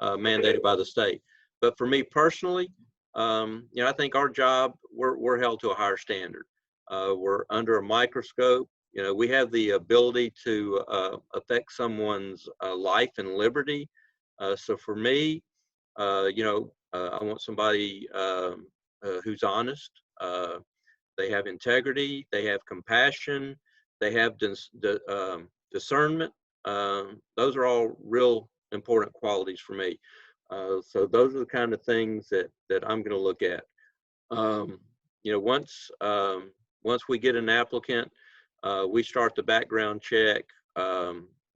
mandated by the state. But for me personally, I think our job, we're held to a higher standard. We're under a microscope. We have the ability to affect someone's life and liberty. So for me, I want somebody who's honest. They have integrity. They have compassion. They have discernment. Those are all real important qualities for me. So those are the kind of things that I'm going to look at. Once we get an applicant, we start the background check.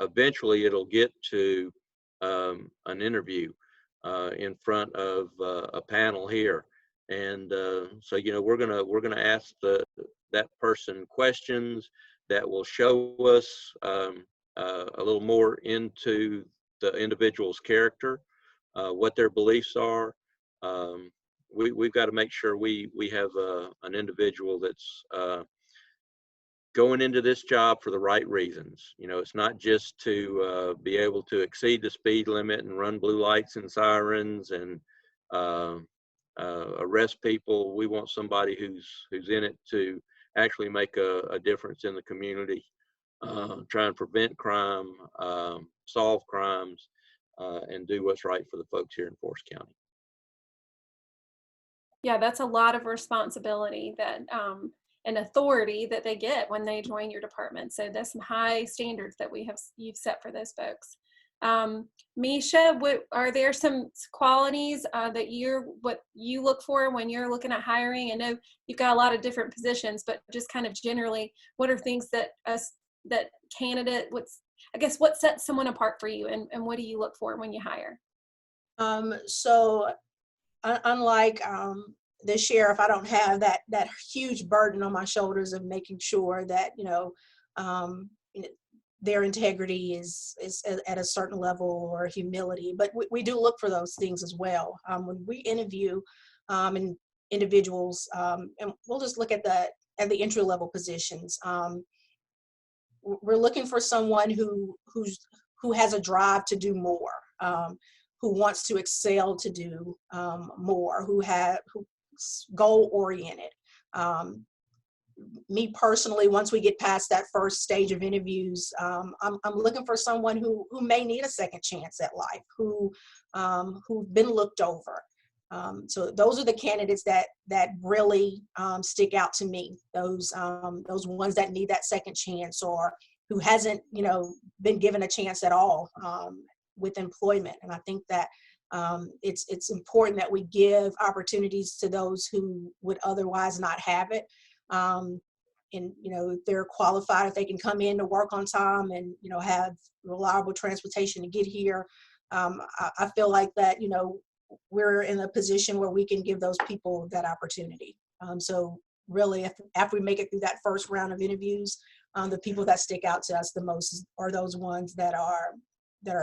Eventually, it'll get to an interview in front of a panel here, and so we're gonna ask that person questions that will show us a little more into the individual's character. What their beliefs are. We've got to make sure we have an individual that's going into this job for the right reasons. It's not just to be able to exceed the speed limit and run blue lights and sirens and arrest people. We want somebody who's in it to actually make a difference in the community, try and prevent crime, solve crimes, and do what's right for the folks here in Forrest County. Yeah, that's a lot of responsibility and authority that they get when they join your department. So there's some high standards that you've set for those folks. Misha, are there some qualities that what you look for when you're looking at hiring? I know you've got a lot of different positions, but just kind of generally, what are things that what sets someone apart for you, and what do you look for when you hire? So unlike the sheriff, I don't have that huge burden on my shoulders of making sure that their integrity is at a certain level, or humility. But we do look for those things as well when we interview individuals, and we'll just look at the entry level positions. We're looking for someone who has a drive to do more, who wants to excel to do more, who's goal oriented. Me personally, once we get past that first stage of interviews, I'm looking for someone who may need a second chance at life, who've been looked over. So those are the candidates that really stick out to me. Those ones that need that second chance, or who hasn't been given a chance at all with employment. And I think that it's important that we give opportunities to those who would otherwise not have it. And, if they're qualified, if they can come in to work on time and, have reliable transportation to get here. I feel like that, we're in a position where we can give those people that opportunity. So really, after we make it through that first round of interviews, the people that stick out to us the most are those ones that are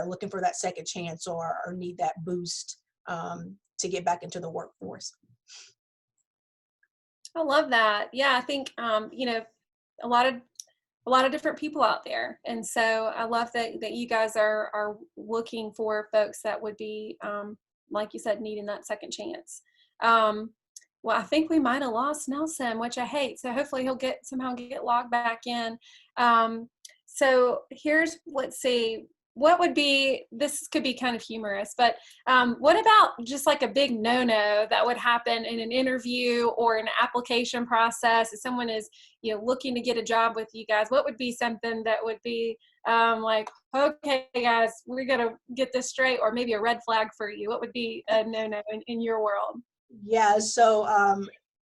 looking for that second chance or need that boost to get back into the workforce. I love that. Yeah, I think a lot of different people out there, and so I love that you guys are looking for folks that would be, like you said, needing that second chance. Well, I think we might have lost Nelson, which I hate. So hopefully he'll somehow get logged back in. So let's see. What would be, this could be kind of humorous, but what about just like a big no-no that would happen in an interview or an application process? If someone is, looking to get a job with you guys, what would be something that would be like, okay, guys, we're going to get this straight, or maybe a red flag for you? What would be a no-no in your world? Yeah, so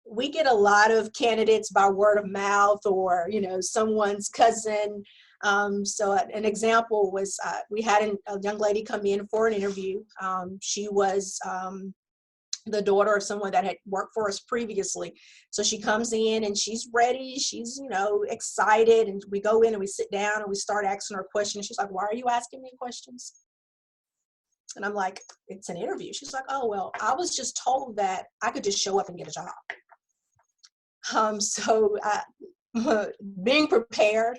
we get a lot of candidates by word of mouth or, someone's cousin. So an example was we had a young lady come in for an interview. She was the daughter of someone that had worked for us previously. So she comes in and she's ready. She's, excited. And we go in and we sit down and we start asking her questions. She's like, "Why are you asking me questions?" And I'm like, "It's an interview." She's like, "Oh, well, I was just told that I could just show up and get a job." So being prepared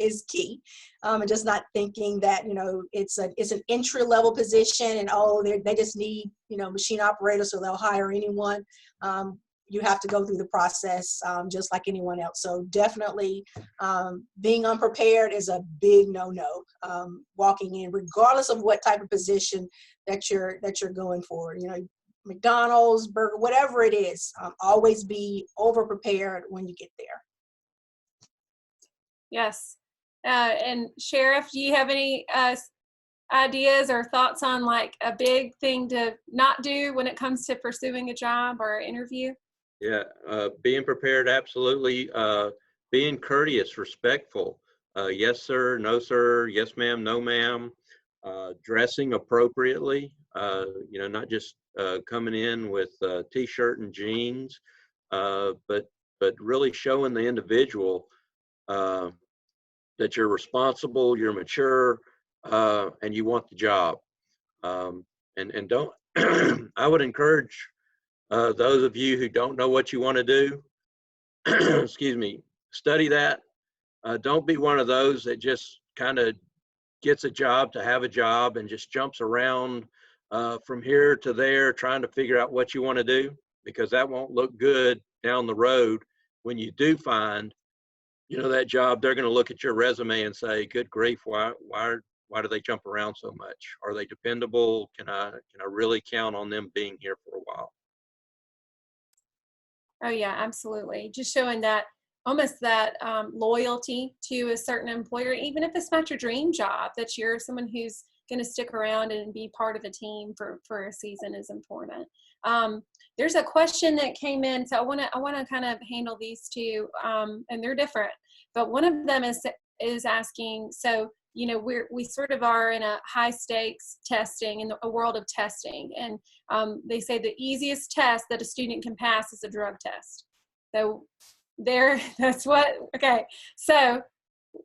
is key, and just not thinking that it's an entry level position and they just need machine operators, so they'll hire anyone. You have to go through the process just like anyone else. So definitely being unprepared is a big no-no. Walking in, regardless of what type of position that you're going for, McDonald's, burger, whatever it is, always be over prepared when you get there. Yes. And Sheriff, do you have any ideas or thoughts on like a big thing to not do when it comes to pursuing a job or interview? Yeah, being prepared, absolutely. Being courteous, respectful. Yes, sir, no, sir, yes, ma'am, no, ma'am. Dressing appropriately, not just coming in with t-shirt and jeans, but really showing the individual that you're responsible, you're mature, and you want the job. And don't, I would encourage those of you who don't know what you want to do, excuse me, study that. Don't be one of those that just kind of gets a job to have a job and just jumps around from here to there trying to figure out what you want to do, because that won't look good down the road. When you do find that job, they're going to look at your resume and say, "Good grief, why do they jump around so much? Are they dependable? Can I really count on them being here for a while?" Oh yeah, absolutely. Just showing that almost that loyalty to a certain employer, even if it's not your dream job, that you're someone who's going to stick around and be part of a team for a season is important. There's a question that came in, so I want to kind of handle these two, and they're different. But one of them is asking, so we sort of are in a high stakes testing, in a world of testing, and they say the easiest test that a student can pass is a drug test. So that's what. Okay, so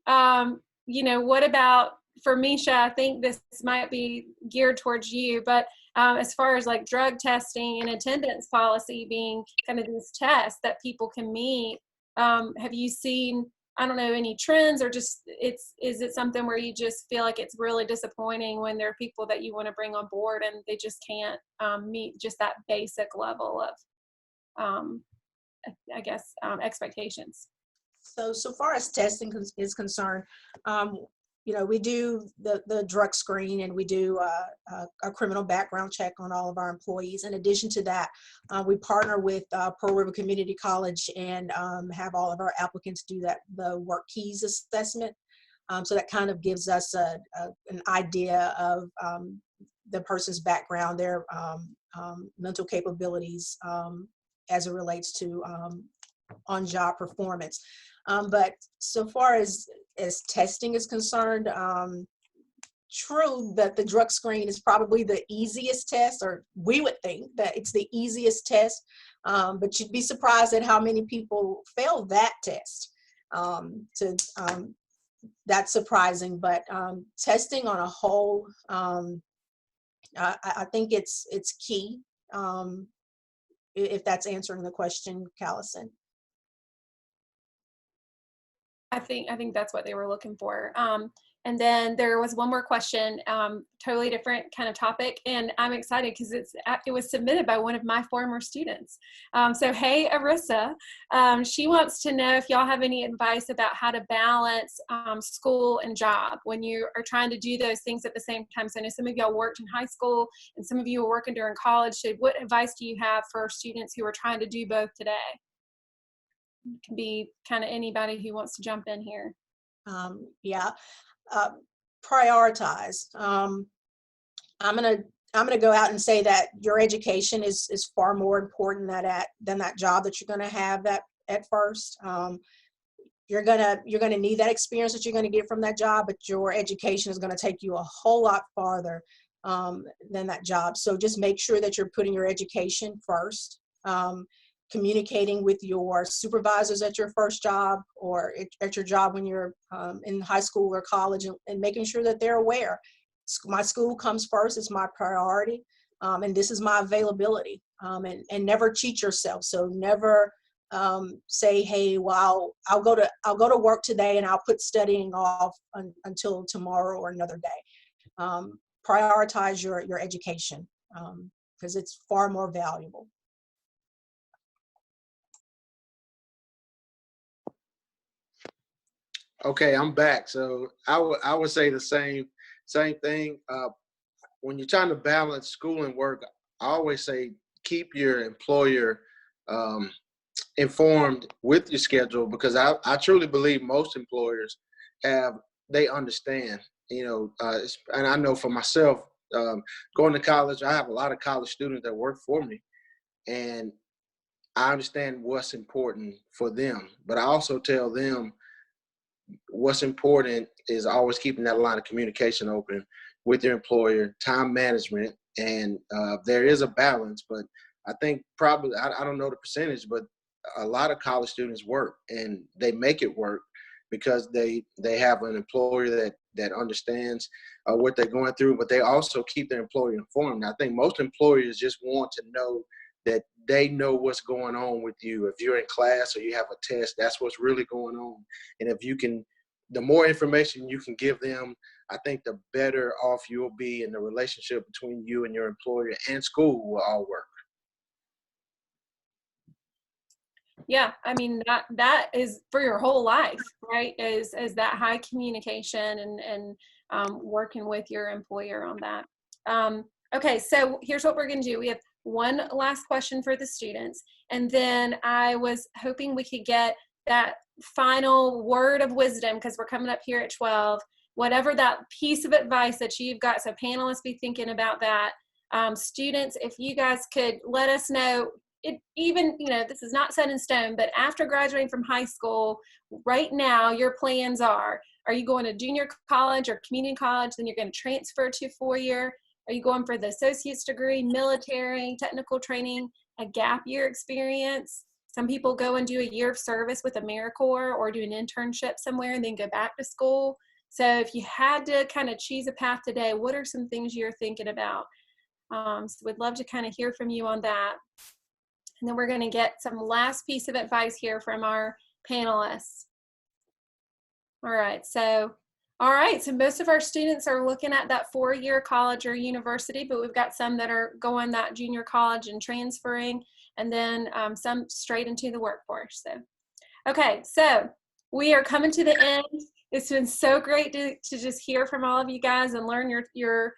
what about for Misha? I think this might be geared towards you, but as far as like drug testing and attendance policy being kind of this test that people can meet, have you seen, I don't know, any trends, or just is it something where you just feel like it's really disappointing when there are people that you want to bring on board and they just can't meet just that basic level of, I guess, expectations? So far as testing is concerned, we do the drug screen, and we do a criminal background check on all of our employees. In addition to that, we partner with Pearl River Community College and have all of our applicants do the work keys assessment. So that kind of gives us an idea of the person's background, their mental capabilities as it relates to on-job performance. But so far as testing is concerned, true that the drug screen is probably the easiest test, or we would think that it's the easiest test, but you'd be surprised at how many people fail that test. That's surprising, but testing on a whole, I think it's key, if that's answering the question, Callison. I think that's what they were looking for. And then there was one more question, totally different kind of topic, and I'm excited because it was submitted by one of my former students. So hey, Arissa, she wants to know if y'all have any advice about how to balance school and job when you are trying to do those things at the same time. So I know some of y'all worked in high school and some of you are working during college. So what advice do you have for students who are trying to do both today? It can be kind of anybody who wants to jump in here. Prioritize. I'm gonna go out and say that your education is far more important than that job that you're gonna have at first. You're gonna need that experience that you're gonna get from that job, but your education is gonna take you a whole lot farther than that job. So just make sure that you're putting your education first. Communicating with your supervisors at your first job or at your job when you're in high school or college, and making sure that they're aware. My school comes first, it's my priority, and this is my availability, and never cheat yourself. So never say, hey, well, I'll go to work today and I'll put studying off until tomorrow or another day. Prioritize your education, because it's far more valuable. Okay, I'm back. So I would say the same thing. When you're trying to balance school and work, I always say keep your employer informed with your schedule, because I truly believe most employers they understand. And I know for myself, going to college, I have a lot of college students that work for me, and I understand what's important for them. But I also tell them what's important is always keeping that line of communication open with your employer, time management, and there is a balance. But I think probably, I don't know the percentage, but a lot of college students work, and they make it work because they have an employer that understands what they're going through, but they also keep their employer informed. I think most employers just want to know that they know what's going on with you. If you're in class or you have a test, that's what's really going on. And if you can, the more information you can give them, I think the better off you'll be, in the relationship between you and your employer and school will all work. Yeah, I mean, that is for your whole life, right? Is that high communication and working with your employer on that. Okay, so here's what we're gonna do. We have one last question for the students, and then I was hoping we could get that final word of wisdom, because we're coming up here at 12, whatever that piece of advice that you've got. So panelists, be thinking about that. Students, if you guys could let us know, even, this is not set in stone, but after graduating from high school, right now, your plans are you going to junior college or community college, then you're going to transfer to 4-year? Are you going for the associate's degree, military, technical training, a gap year experience? Some people go and do a year of service with AmeriCorps or do an internship somewhere and then go back to school. So if you had to kind of choose a path today, what are some things you're thinking about? So we'd love to kind of hear from you on that. And then we're going to get some last piece of advice here from our panelists. All right, so most of our students are looking at that 4-year college or university, but we've got some that are going that junior college and transferring, and then some straight into the workforce. So, okay, so we are coming to the end. It's been so great to just hear from all of you guys and learn your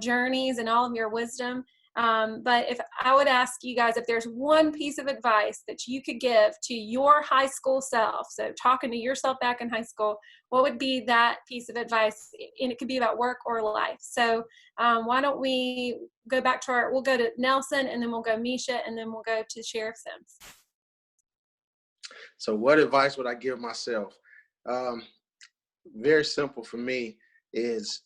journeys and all of your wisdom. But if I would ask you guys, if there's one piece of advice that you could give to your high school self, so talking to yourself back in high school, what would be that piece of advice? And it could be about work or life. So why don't we go back to we'll go to Nelson, and then we'll go Misha, and then we'll go to Sheriff Sims. So what advice would I give myself? Very simple for me is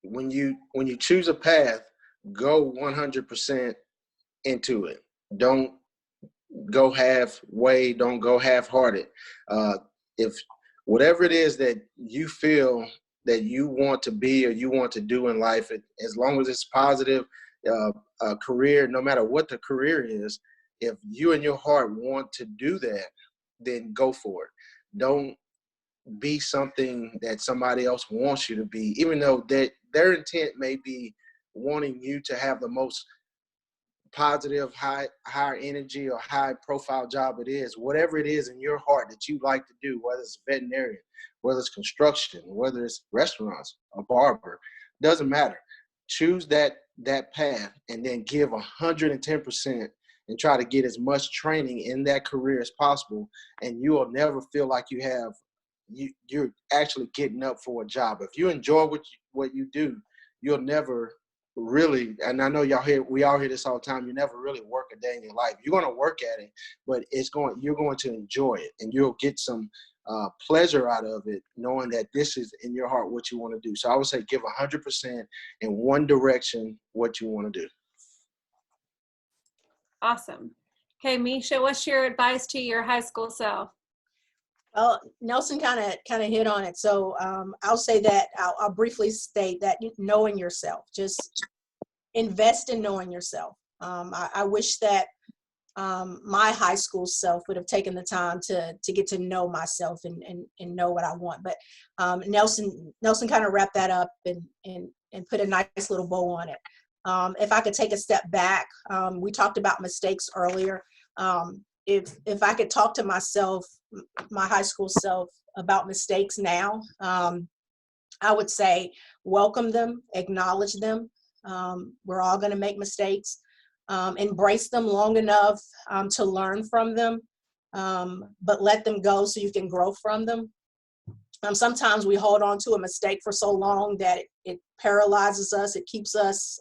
when you choose a path, go 100% into it. Don't go halfway. Don't go half-hearted. If whatever it is that you feel that you want to be or you want to do in life, as long as it's positive, a career, no matter what the career is, if you in your heart want to do that, then go for it. Don't be something that somebody else wants you to be, even though their intent may be wanting you to have the most positive, higher energy or high profile job it is. Whatever it is in your heart that you like to do, whether it's veterinarian, whether it's construction, whether it's restaurants, a barber, doesn't matter. Choose that path and then give 110% and try to get as much training in that career as possible, and you will never feel like you're actually getting up for a job. If you enjoy what you do, you'll never really, and I know we all hear this all the time, you never really work a day in your life. You're going to work at it, but you're going to enjoy it, and you'll get some pleasure out of it, knowing that this is in your heart what you want to do. So I would say give 100% in one direction what you want to do. Awesome. Okay, Misha, what's your advice to your high school self? Well, Nelson kind of hit on it. So I'll say that I'll briefly state that knowing yourself, just invest in knowing yourself. I wish that my high school self would have taken the time to get to know myself and know what I want. But Nelson kind of wrapped that up and put a nice little bow on it. If I could take a step back, we talked about mistakes earlier. If I could talk to myself, my high school self, about mistakes now, I would say welcome them, acknowledge them. We're all going to make mistakes. Embrace them long enough to learn from them, but let them go so you can grow from them. Sometimes we hold on to a mistake for so long that it paralyzes us. It keeps us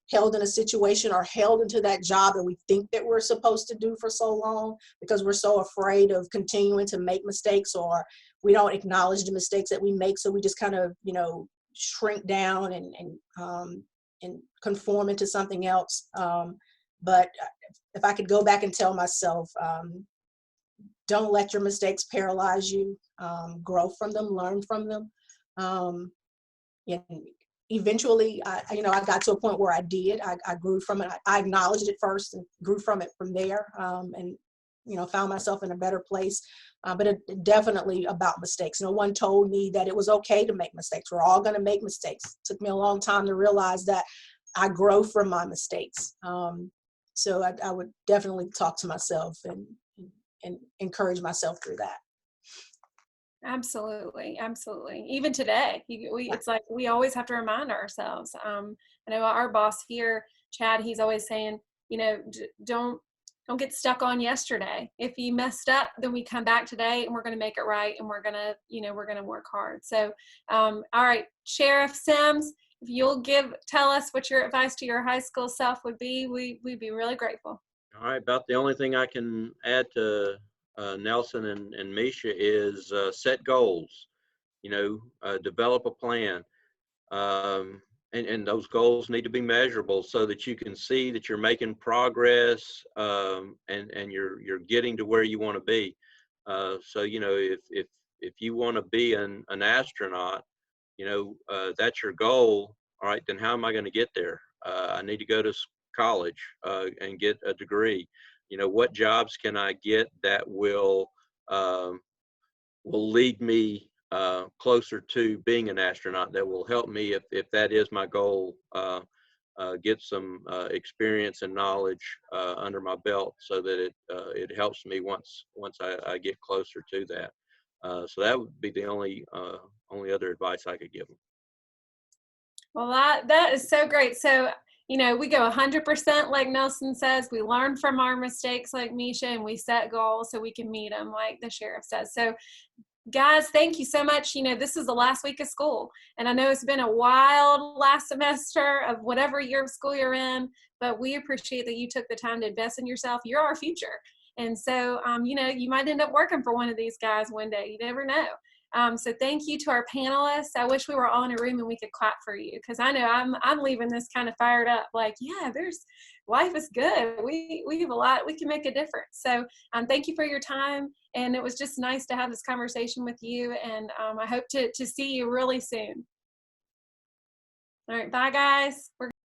held in a situation or held into that job that we think that we're supposed to do for so long, because we're so afraid of continuing to make mistakes, or we don't acknowledge the mistakes that we make. So we just kind of, shrink down and conform into something else. But if I could go back and tell myself, don't let your mistakes paralyze you. Grow from them, learn from them. And eventually, I got to a point where I did. I grew from it. I acknowledged it first and grew from it from there. And found myself in a better place. But it definitely about mistakes. No one told me that it was okay to make mistakes. We're all going to make mistakes. It took me a long time to realize that I grow from my mistakes. So I would definitely talk to myself and encourage myself through that. Absolutely. Even today, it's like we always have to remind ourselves. I know our boss here, Chad, he's always saying, don't get stuck on yesterday. If you messed up, then we come back today and we're going to make it right, and we're going to work hard. So, all right, Sheriff Sims, if you'll tell us what your advice to your high school self would be, we'd be really grateful. All right, about the only thing I can add to Nelson and Misha is set goals, develop a plan. And those goals need to be measurable so that you can see that you're making progress and you're getting to where you want to be. So, if you want to be an astronaut, that's your goal. All right, then how am I going to get there? I need to go to college and get a degree. What jobs can I get that will lead me closer to being an astronaut, that will help me if that is my goal, get some experience and knowledge under my belt so that it helps me once I get closer to that. So that would be the only other advice I could give them. Well, that is so great. So, we go 100% like Nelson says. We learn from our mistakes like Misha, and we set goals so we can meet them like the sheriff says. So, guys, thank you so much. This is the last week of school, and I know it's been a wild last semester of whatever year of school you're in, but we appreciate that you took the time to invest in yourself. You're our future. And so, you know, you might end up working for one of these guys one day. You never know. So thank you to our panelists. I wish we were all in a room and we could clap for you, because I know I'm leaving this kind of fired up. Like, yeah, life is good. We have a lot. We can make a difference. So thank you for your time. And it was just nice to have this conversation with you. And I hope to see you really soon. All right, bye guys.